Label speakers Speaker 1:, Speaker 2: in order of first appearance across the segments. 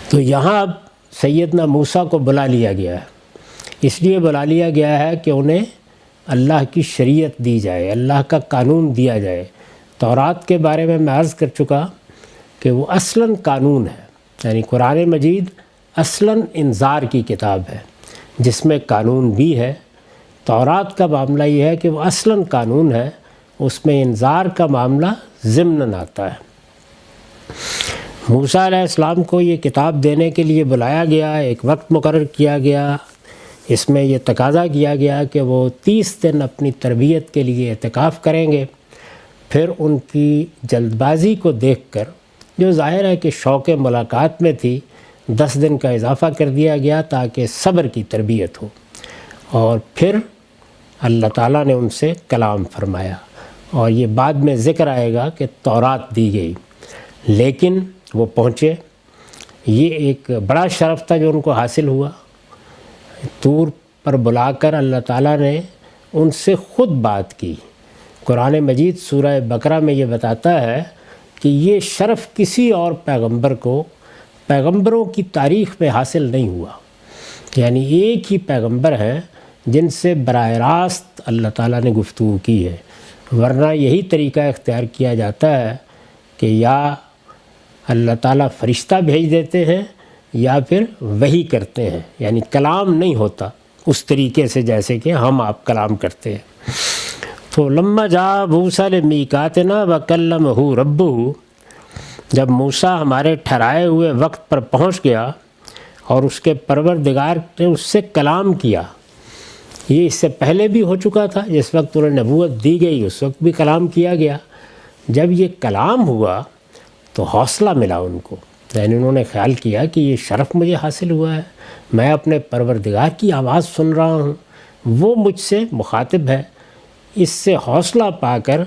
Speaker 1: تو یہاں اب سیدنا موسیٰ کو بلا لیا گیا ہے، اس لیے بلا لیا گیا ہے کہ انہیں اللہ کی شریعت دی جائے، اللہ کا قانون دیا جائے۔ تورات کے بارے میں عرض کر چکا کہ وہ اصلاً قانون ہے، یعنی قرآن مجید اصلاً انذار کی کتاب ہے جس میں قانون بھی ہے۔ تورات کا معاملہ یہ ہے کہ وہ اصلاً قانون ہے، اس میں انذار کا معاملہ ضمناً آتا ہے۔ موسیٰ علیہ السلام کو یہ کتاب دینے کے لیے بلایا گیا، ایک وقت مقرر کیا گیا، اس میں یہ تقاضا کیا گیا کہ وہ 30 دن اپنی تربیت کے لیے اعتکاف کریں گے۔ پھر ان کی جلد بازی کو دیکھ کر، جو ظاہر ہے کہ شوق ملاقات میں تھی، 10 دن کا اضافہ کر دیا گیا تاکہ صبر کی تربیت ہو، اور پھر اللہ تعالیٰ نے ان سے کلام فرمایا، اور یہ بعد میں ذکر آئے گا کہ تورات دی گئی، لیکن وہ پہنچے۔ یہ ایک بڑا شرف تھا جو ان کو حاصل ہوا۔ طور پر بلا کر اللہ تعالیٰ نے ان سے خود بات کی۔ قرآن مجید سورہ بقرہ میں یہ بتاتا ہے کہ یہ شرف کسی اور پیغمبر کو پیغمبروں کی تاریخ میں حاصل نہیں ہوا، یعنی ایک ہی پیغمبر ہیں جن سے براہ راست اللہ تعالیٰ نے گفتگو کی ہے، ورنہ یہی طریقہ اختیار کیا جاتا ہے کہ یا اللہ تعالیٰ فرشتہ بھیج دیتے ہیں یا پھر وحی کرتے ہیں، یعنی کلام نہیں ہوتا اس طریقے سے جیسے کہ ہم آپ کلام کرتے ہیں۔ تو لما جاء موسیٰ لمیقاتنا وکلمہ ربہ، جب موسیٰ ہمارے ٹھہرائے ہوئے وقت پر پہنچ گیا اور اس کے پروردگار نے اس سے کلام کیا۔ یہ اس سے پہلے بھی ہو چکا تھا، جس وقت انہیں نبوت دی گئی اس وقت بھی کلام کیا گیا۔ جب یہ کلام ہوا تو حوصلہ ملا ان کو، یعنی انہوں نے خیال کیا کہ یہ شرف مجھے حاصل ہوا ہے، میں اپنے پروردگار کی آواز سن رہا ہوں، وہ مجھ سے مخاطب ہے۔ اس سے حوصلہ پا کر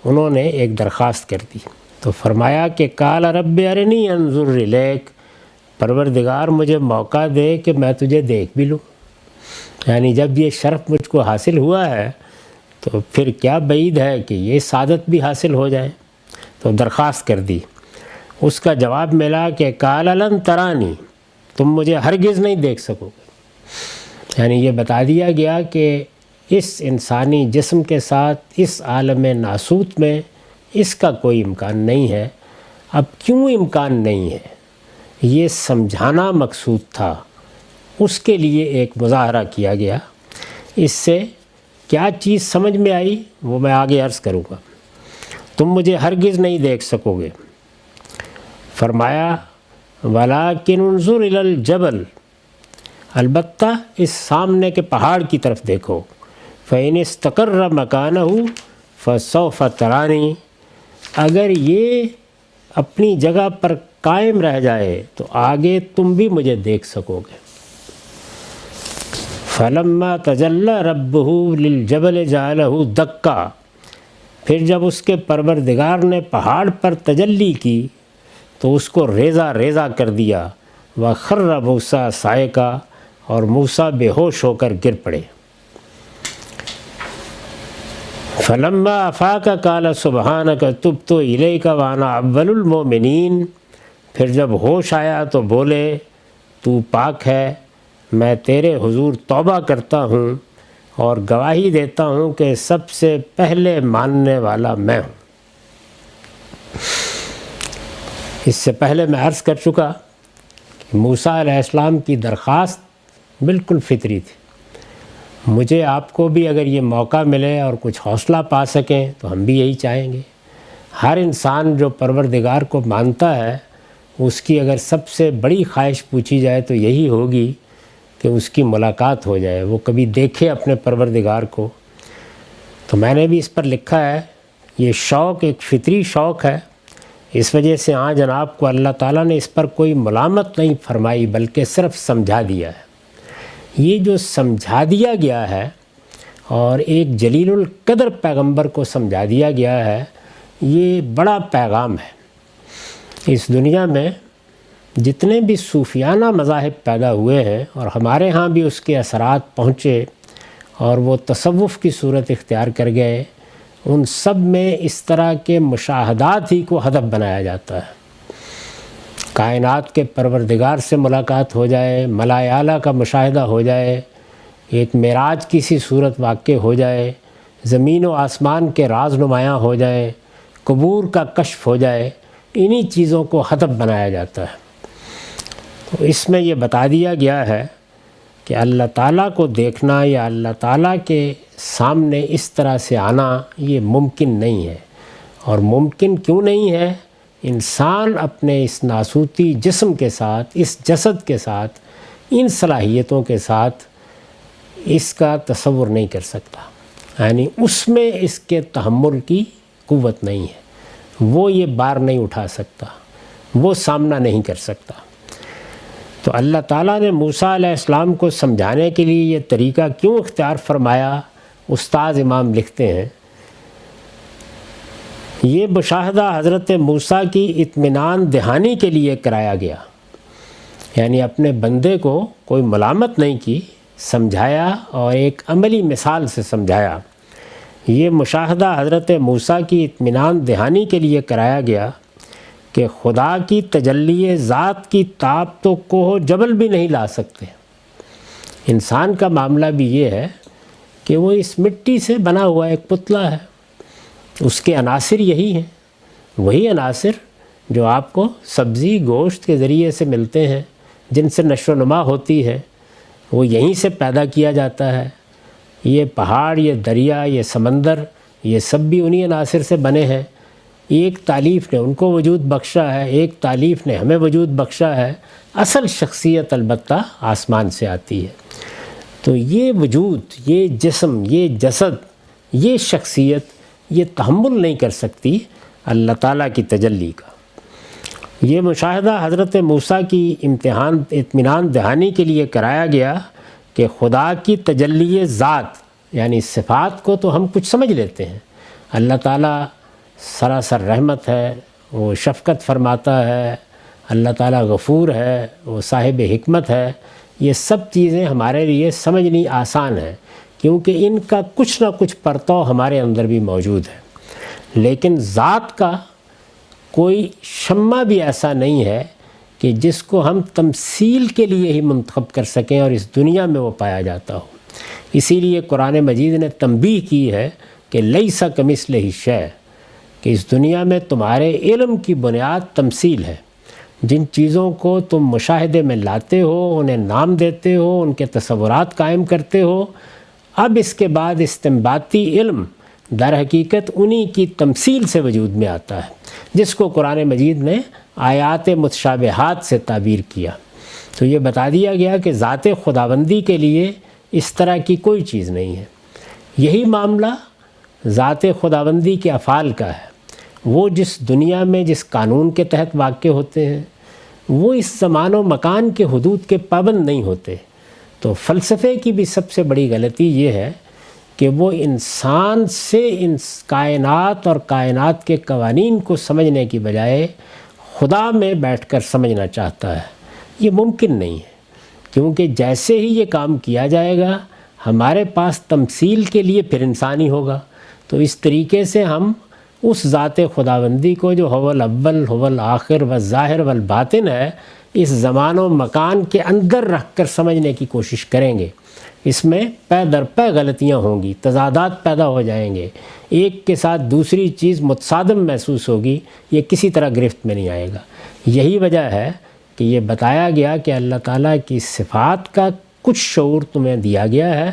Speaker 1: انہوں نے ایک درخواست کر دی، تو فرمایا کہ قال رب ارنی انظر الیک، پروردگار مجھے موقع دے کہ میں تجھے دیکھ بھی لوں۔ یعنی جب یہ شرف مجھ کو حاصل ہوا ہے تو پھر کیا بعید ہے کہ یہ سعادت بھی حاصل ہو جائے۔ تو درخواست کر دی۔ اس کا جواب ملا کہ قال لن ترانی، تم مجھے ہرگز نہیں دیکھ سکو گے۔ یعنی یہ بتا دیا گیا کہ اس انسانی جسم کے ساتھ اس عالم ناسوت میں اس کا کوئی امکان نہیں ہے۔ اب کیوں امکان نہیں ہے یہ سمجھانا مقصود تھا، اس کے لیے ایک مظاہرہ کیا گیا۔ اس سے کیا چیز سمجھ میں آئی وہ میں آگے عرض کروں گا۔ تم مجھے ہرگز نہیں دیکھ سکو گے۔ فرمایا وَلَٰكِنْ انظُرْ إِلَى الْجَبَلِ، البتہ اس سامنے کے پہاڑ کی طرف دیکھو۔ فَإِنِ اسْتَقَرَّ مَكَانَهُ فَسَوْفَ تَرَانِي، اگر یہ اپنی جگہ پر قائم رہ جائے تو آگے تم بھی مجھے دیکھ سکو گے۔ فَلَمَّا تَجَلَّى رَبُّهُ لِلْجَبَلِ جَعَلَهُ دَكًّا، پھر جب اس کے پروردگار نے پہاڑ پر تجلی کی تو اس کو ریزہ ریزہ کر دیا۔ وَخَرَّ مُوسَىٰ صَعِقًا، اور موسیٰ بے ہوش ہو کر گر پڑے۔ فَلَمَّا أَفَاقَ قَالَ سُبْحَانَكَ تُبْتُ إِلَيْكَ وَأَنَا أَوَّلُ الْمُؤْمِنِينَ، پھر جب ہوش آیا تو بولے تو پاک ہے، میں تیرے حضور توبہ کرتا ہوں اور گواہی دیتا ہوں کہ سب سے پہلے ماننے والا میں ہوں۔ اس سے پہلے میں عرض کر چکا کہ موسیٰ علیہ السلام کی درخواست بالکل فطری تھی۔ مجھے آپ کو بھی اگر یہ موقع ملے اور کچھ حوصلہ پا سکیں تو ہم بھی یہی چاہیں گے۔ ہر انسان جو پروردگار کو مانتا ہے اس کی اگر سب سے بڑی خواہش پوچھی جائے تو یہی ہوگی کہ اس کی ملاقات ہو جائے، وہ کبھی دیکھے اپنے پروردگار کو۔ تو میں نے بھی اس پر لکھا ہے، یہ شوق ایک فطری شوق ہے، اس وجہ سے جناب کو اللہ تعالیٰ نے اس پر کوئی ملامت نہیں فرمائی بلکہ صرف سمجھا دیا ہے۔ یہ جو سمجھا دیا گیا ہے اور ایک جلیل القدر پیغمبر کو سمجھا دیا گیا ہے، یہ بڑا پیغام ہے۔ اس دنیا میں جتنے بھی صوفیانہ مذاہب پیدا ہوئے ہیں اور ہمارے ہاں بھی اس کے اثرات پہنچے اور وہ تصوف کی صورت اختیار کر گئے، ان سب میں اس طرح کے مشاہدات ہی کو ہدف بنایا جاتا ہے۔ کائنات کے پروردگار سے ملاقات ہو جائے، ملائے اعلیٰ کا مشاہدہ ہو جائے، ایک معراج کی سی صورت واقع ہو جائے، زمین و آسمان کے راز نمایاں ہو جائیں، قبور کا کشف ہو جائے، انہی چیزوں کو ہدف بنایا جاتا ہے۔ تو اس میں یہ بتا دیا گیا ہے کہ اللہ تعالیٰ کو دیکھنا یا اللہ تعالیٰ کے سامنے اس طرح سے آنا یہ ممکن نہیں ہے۔ اور ممکن کیوں نہیں ہے؟ انسان اپنے اس ناسوتی جسم کے ساتھ، اس جسد کے ساتھ، ان صلاحیتوں کے ساتھ اس کا تصور نہیں کر سکتا، یعنی اس میں اس کے تحمل کی قوت نہیں ہے، وہ یہ بار نہیں اٹھا سکتا، وہ سامنا نہیں کر سکتا۔ تو اللہ تعالیٰ نے موسیٰ علیہ السلام کو سمجھانے کے لیے یہ طریقہ کیوں اختیار فرمایا؟ استاذ امام لکھتے ہیں یہ مشاہدہ حضرت موسیٰ کی اطمینان دہانی کے لیے کرایا گیا، یعنی اپنے بندے کو کوئی ملامت نہیں کی، سمجھایا اور ایک عملی مثال سے سمجھایا۔ یہ مشاہدہ حضرت موسیٰ کی اطمینان دہانی کے لیے کرایا گیا کہ خدا کی تجلی ذات کی تاب تو کوہ و جبل بھی نہیں لا سکتے۔ انسان کا معاملہ بھی یہ ہے کہ وہ اس مٹی سے بنا ہوا ایک پتلا ہے، اس کے عناصر یہی ہیں، وہی عناصر جو آپ کو سبزی گوشت کے ذریعے سے ملتے ہیں، جن سے نشو و نما ہوتی ہے، وہ یہیں سے پیدا کیا جاتا ہے۔ یہ پہاڑ، یہ دریا، یہ سمندر، یہ سب بھی انہی عناصر سے بنے ہیں۔ ایک تالیف نے ان کو وجود بخشا ہے، ایک تالیف نے ہمیں وجود بخشا ہے، اصل شخصیت البتہ آسمان سے آتی ہے۔ تو یہ وجود، یہ جسم، یہ جسد، یہ شخصیت یہ تحمل نہیں کر سکتی اللہ تعالیٰ کی تجلی کا۔ یہ مشاہدہ حضرت موسیٰ کی اطمینان دہانی کے لیے کرایا گیا کہ خدا کی تجلی ذات، یعنی صفات کو تو ہم کچھ سمجھ لیتے ہیں، اللہ تعالیٰ سراسر رحمت ہے، وہ شفقت فرماتا ہے، اللہ تعالیٰ غفور ہے، وہ صاحب حکمت ہے، یہ سب چیزیں ہمارے لیے سمجھنی آسان ہے کیونکہ ان کا کچھ نہ کچھ پرتو ہمارے اندر بھی موجود ہے۔ لیکن ذات کا کوئی شمع بھی ایسا نہیں ہے کہ جس کو ہم تمثیل کے لیے ہی منتخب کر سکیں اور اس دنیا میں وہ پایا جاتا ہو۔ اسی لیے قرآن مجید نے تنبیہ کی ہے کہ لیس کمثلہ شیء، کہ اس دنیا میں تمہارے علم کی بنیاد تمثیل ہے۔ جن چیزوں کو تم مشاہدے میں لاتے ہو، انہیں نام دیتے ہو، ان کے تصورات قائم کرتے ہو، اب اس کے بعد استنباطی علم در حقیقت انہی کی تمثیل سے وجود میں آتا ہے، جس کو قرآن مجید نے آیات متشابہات سے تعبیر کیا۔ تو یہ بتا دیا گیا کہ ذات خداوندی کے لیے اس طرح کی کوئی چیز نہیں ہے۔ یہی معاملہ ذات خداوندی کے افعال کا ہے۔ وہ جس دنیا میں جس قانون کے تحت واقع ہوتے ہیں، وہ اس زمان و مکان کے حدود کے پابند نہیں ہوتے۔ تو فلسفے کی بھی سب سے بڑی غلطی یہ ہے کہ وہ انسان سے ان کائنات اور کائنات کے قوانین کو سمجھنے کی بجائے خدا میں بیٹھ کر سمجھنا چاہتا ہے۔ یہ ممکن نہیں ہے، کیونکہ جیسے ہی یہ کام کیا جائے گا ہمارے پاس تمثیل کے لیے پھر انسانی ہوگا۔ تو اس طریقے سے ہم اس ذات خداوندی کو جو هو الاول هو الآخر والظاہر والباطن ہے، اس زمان و مکان کے اندر رکھ کر سمجھنے کی کوشش کریں گے۔ اس میں پے در پے غلطیاں ہوں گی، تضادات پیدا ہو جائیں گے، ایک کے ساتھ دوسری چیز متصادم محسوس ہوگی، یہ کسی طرح گرفت میں نہیں آئے گا۔ یہی وجہ ہے کہ یہ بتایا گیا کہ اللہ تعالیٰ کی صفات کا کچھ شعور تمہیں دیا گیا ہے،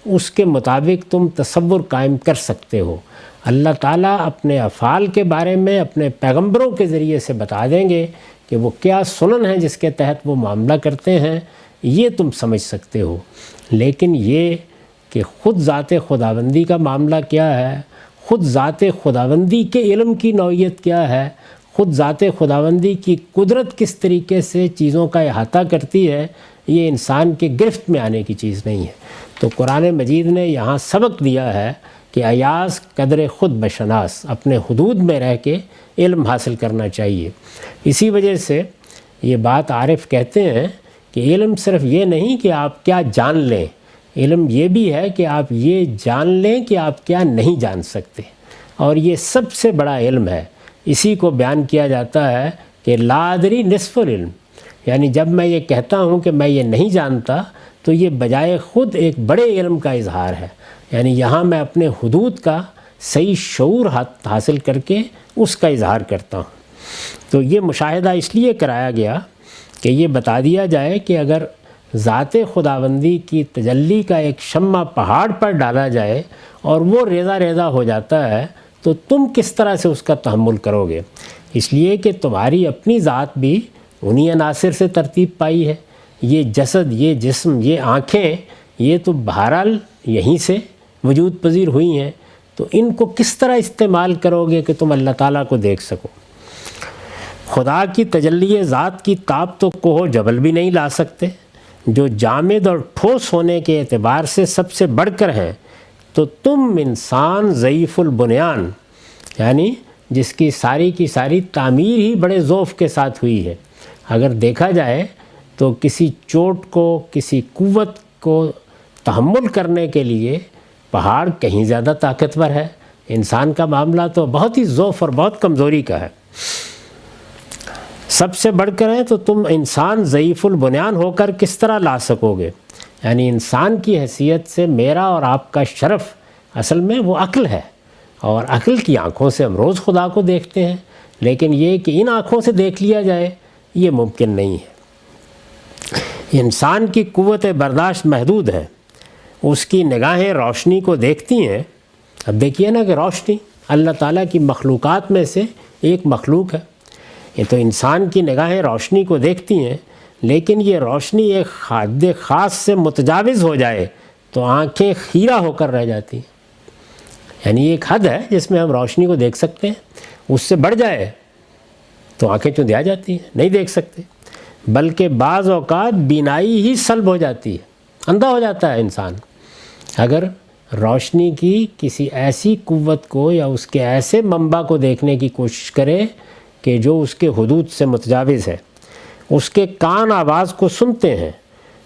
Speaker 1: اس کے مطابق تم تصور قائم کر سکتے ہو۔ اللہ تعالیٰ اپنے افعال کے بارے میں اپنے پیغمبروں کے ذریعے سے بتا دیں گے کہ وہ کیا سنن ہے جس کے تحت وہ معاملہ کرتے ہیں، یہ تم سمجھ سکتے ہو۔ لیکن یہ کہ خود ذات خداوندی کا معاملہ کیا ہے، خود ذات خداوندی کے علم کی نوعیت کیا ہے، خود ذات خداوندی کی قدرت کس طریقے سے چیزوں کا احاطہ کرتی ہے، یہ انسان کے گرفت میں آنے کی چیز نہیں ہے۔ تو قرآن مجید نے یہاں سبق دیا ہے کہ ایاز قدر خود بشناس، اپنے حدود میں رہ کے علم حاصل کرنا چاہیے۔ اسی وجہ سے یہ بات عارف کہتے ہیں کہ علم صرف یہ نہیں کہ آپ کیا جان لیں، علم یہ بھی ہے کہ آپ یہ جان لیں کہ آپ کیا نہیں جان سکتے، اور یہ سب سے بڑا علم ہے۔ اسی کو بیان کیا جاتا ہے کہ لا ادری نصف العلم، یعنی جب میں یہ کہتا ہوں کہ میں یہ نہیں جانتا تو یہ بجائے خود ایک بڑے علم کا اظہار ہے، یعنی یہاں میں اپنے حدود کا صحیح شعور حاصل کر کے اس کا اظہار کرتا ہوں۔ تو یہ مشاہدہ اس لیے کرایا گیا کہ یہ بتا دیا جائے کہ اگر ذات خداوندی کی تجلی کا ایک شمع پہاڑ پر ڈالا جائے اور وہ ریزہ ریزہ ہو جاتا ہے تو تم کس طرح سے اس کا تحمل کرو گے، اس لیے کہ تمہاری اپنی ذات بھی انہی عناصر سے ترتیب پائی ہے۔ یہ جسد، یہ جسم، یہ آنکھیں، یہ تو بہرحال یہیں سے وجود پذیر ہوئی ہیں، تو ان کو کس طرح استعمال کرو گے کہ تم اللہ تعالیٰ کو دیکھ سکو۔ خدا کی تجلی ذات کی تاب تو کوہ و جبل بھی نہیں لا سکتے، جو جامد اور ٹھوس ہونے کے اعتبار سے سب سے بڑھ کر ہیں، تو تم انسان ضعیف البنیان، یعنی جس کی ساری تعمیر ہی بڑے ذوف کے ساتھ ہوئی ہے، اگر دیکھا جائے تو کسی چوٹ کو، کسی قوت کو تحمل کرنے کے لیے پہاڑ کہیں زیادہ طاقتور ہے، انسان کا معاملہ تو بہت ہی ضعف اور بہت کمزوری کا ہے۔ سب سے بڑھ کر ہے تو تم انسان ضعیف البنیان ہو کر کس طرح لا سکو گے، یعنی انسان کی حیثیت سے میرا اور آپ کا شرف اصل میں وہ عقل ہے، اور عقل کی آنکھوں سے ہم روز خدا کو دیکھتے ہیں، لیکن یہ کہ ان آنکھوں سے دیکھ لیا جائے یہ ممکن نہیں ہے۔ انسان کی قوت برداشت محدود ہے، اس کی نگاہیں روشنی کو دیکھتی ہیں۔ اب دیکھیے نا کہ روشنی اللہ تعالیٰ کی مخلوقات میں سے ایک مخلوق ہے، یہ تو انسان کی نگاہیں روشنی کو دیکھتی ہیں، لیکن یہ روشنی ایک حد خاص سے متجاوز ہو جائے تو آنکھیں خیرہ ہو کر رہ جاتی ہیں، یعنی ایک حد ہے جس میں ہم روشنی کو دیکھ سکتے ہیں، اس سے بڑھ جائے تو آنکھیں چندیا جاتی ہیں، نہیں دیکھ سکتے، بلکہ بعض اوقات بینائی ہی سلب ہو جاتی ہے، اندھا ہو جاتا ہے انسان اگر روشنی کی کسی ایسی قوت کو یا اس کے ایسے منبع کو دیکھنے کی کوشش کرے کہ جو اس کے حدود سے متجاوز ہے۔ اس کے کان آواز کو سنتے ہیں،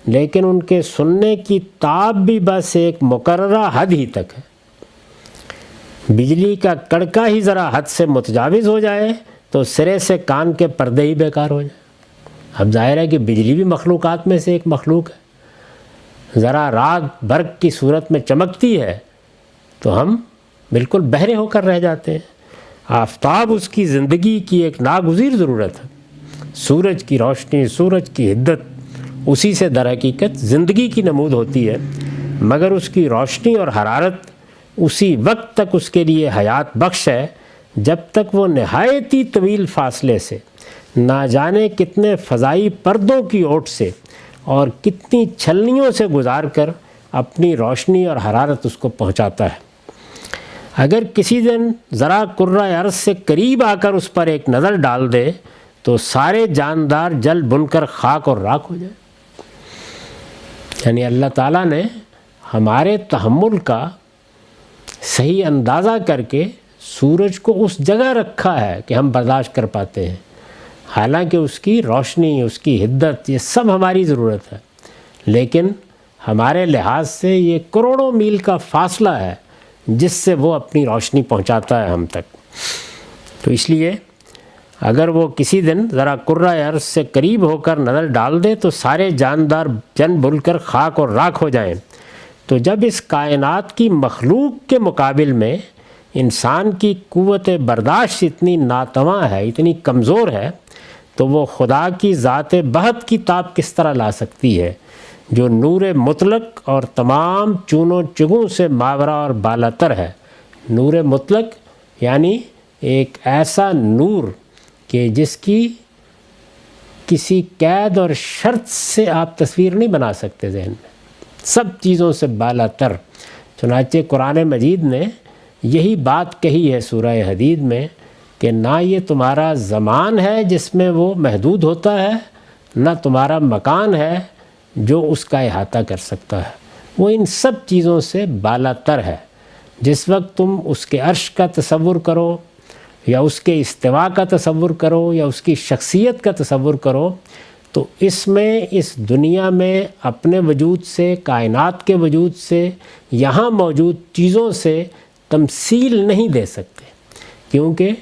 Speaker 1: لیکن ان کے سننے کی تاب بھی بس ایک مقررہ حد ہی تک ہے۔ بجلی کا کڑکا ہی ذرا حد سے متجاوز ہو جائے تو سرے سے کان کے پردے ہی بیکار ہو جائیں۔ اب ظاہر ہے کہ بجلی بھی مخلوقات میں سے ایک مخلوق ہے، ذرا رات برق کی صورت میں چمکتی ہے تو ہم بالکل بہرے ہو کر رہ جاتے ہیں۔ آفتاب اس کی زندگی کی ایک ناگزیر ضرورت ہے، سورج کی روشنی، سورج کی حدت اسی سے در حقیقت زندگی کی نمود ہوتی ہے، مگر اس کی روشنی اور حرارت اسی وقت تک اس کے لیے حیات بخش ہے جب تک وہ نہایت ہی طویل فاصلے سے، نہ جانے کتنے فضائی پردوں کی اوٹ سے اور کتنی چھلنیوں سے گزار کر اپنی روشنی اور حرارت اس کو پہنچاتا ہے۔ اگر کسی دن ذرا کرۂ ارض سے قریب آ کر اس پر ایک نظر ڈال دے تو سارے جاندار جل بن کر خاک اور راکھ ہو جائے۔ یعنی اللہ تعالیٰ نے ہمارے تحمل کا صحیح اندازہ کر کے سورج کو اس جگہ رکھا ہے کہ ہم برداشت کر پاتے ہیں، حالانکہ اس کی روشنی، اس کی حدت، یہ سب ہماری ضرورت ہے، لیکن ہمارے لحاظ سے یہ کروڑوں میل کا فاصلہ ہے جس سے وہ اپنی روشنی پہنچاتا ہے ہم تک۔ تو اس لیے اگر وہ کسی دن ذرا کرۂ ارض سے قریب ہو کر نظر ڈال دے تو سارے جاندار جن بھول کر خاک اور راکھ ہو جائیں، تو جب اس کائنات کی مخلوق کے مقابل میں انسان کی قوت برداشت اتنی ناتواں ہے، اتنی کمزور ہے، تو وہ خدا کی ذات بہت کی تاب کس طرح لا سکتی ہے جو نور مطلق اور تمام چون و چگوں سے ماورا اور بالا تر ہے۔ نور مطلق یعنی ایک ایسا نور کہ جس کی کسی قید اور شرط سے آپ تصویر نہیں بنا سکتے ذہن میں، سب چیزوں سے بالا تر۔ چنانچہ قرآن مجید نے یہی بات کہی ہے سورہ حدید میں کہ نہ یہ تمہارا زمان ہے جس میں وہ محدود ہوتا ہے، نہ تمہارا مکان ہے جو اس کا احاطہ کر سکتا ہے، وہ ان سب چیزوں سے بالا تر ہے۔ جس وقت تم اس کے عرش کا تصور کرو یا اس کے استوا کا تصور کرو یا اس کی شخصیت کا تصور کرو تو اس میں، اس دنیا میں اپنے وجود سے، کائنات کے وجود سے، یہاں موجود چیزوں سے تمثیل نہیں دے سکتے، کیونکہ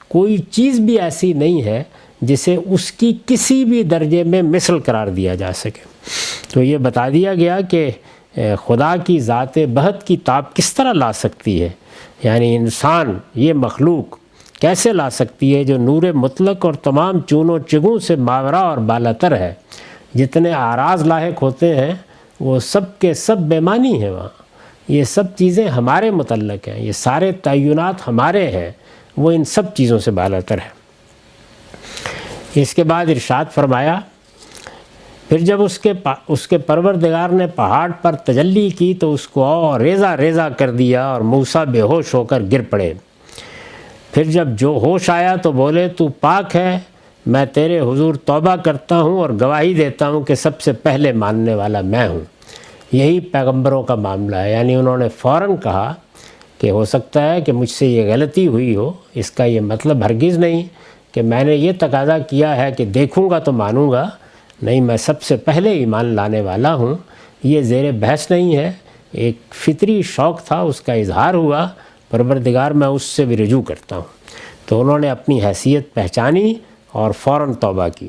Speaker 1: کوئی چیز بھی ایسی نہیں ہے جسے اس کی کسی بھی درجے میں مثل قرار دیا جا سکے۔ تو یہ بتا دیا گیا کہ خدا کی ذات بہت کی تاب کس طرح لا سکتی ہے، یعنی انسان یہ مخلوق کیسے لا سکتی ہے جو نور مطلق اور تمام چون و چگوں سے ماورا اور بالاتر ہے۔ جتنے اعراض لاحق ہوتے ہیں وہ سب کے سب بے معنی ہیں وہاں، یہ سب چیزیں ہمارے متعلق ہیں، یہ سارے تعینات ہمارے ہیں، وہ ان سب چیزوں سے بالاتر ہے۔ اس کے بعد ارشاد فرمایا، پھر جب اس کے پروردگار نے پہاڑ پر تجلی کی تو اس کو اور ریزہ ریزہ کر دیا اور موسیٰ بے ہوش ہو کر گر پڑے۔ پھر جب جو ہوش آیا تو بولے تو پاک ہے، میں تیرے حضور توبہ کرتا ہوں اور گواہی دیتا ہوں کہ سب سے پہلے ماننے والا میں ہوں۔ یہی پیغمبروں کا معاملہ ہے، یعنی انہوں نے فوراً کہا کہ ہو سکتا ہے کہ مجھ سے یہ غلطی ہوئی ہو، اس کا یہ مطلب ہرگز نہیں کہ میں نے یہ تقاضا کیا ہے کہ دیکھوں گا تو مانوں گا، نہیں، میں سب سے پہلے ایمان لانے والا ہوں۔ یہ زیر بحث نہیں ہے، ایک فطری شوق تھا، اس کا اظہار ہوا، پروردگار میں اس سے بھی رجوع کرتا ہوں۔ تو انہوں نے اپنی حیثیت پہچانی اور فوراً توبہ کی۔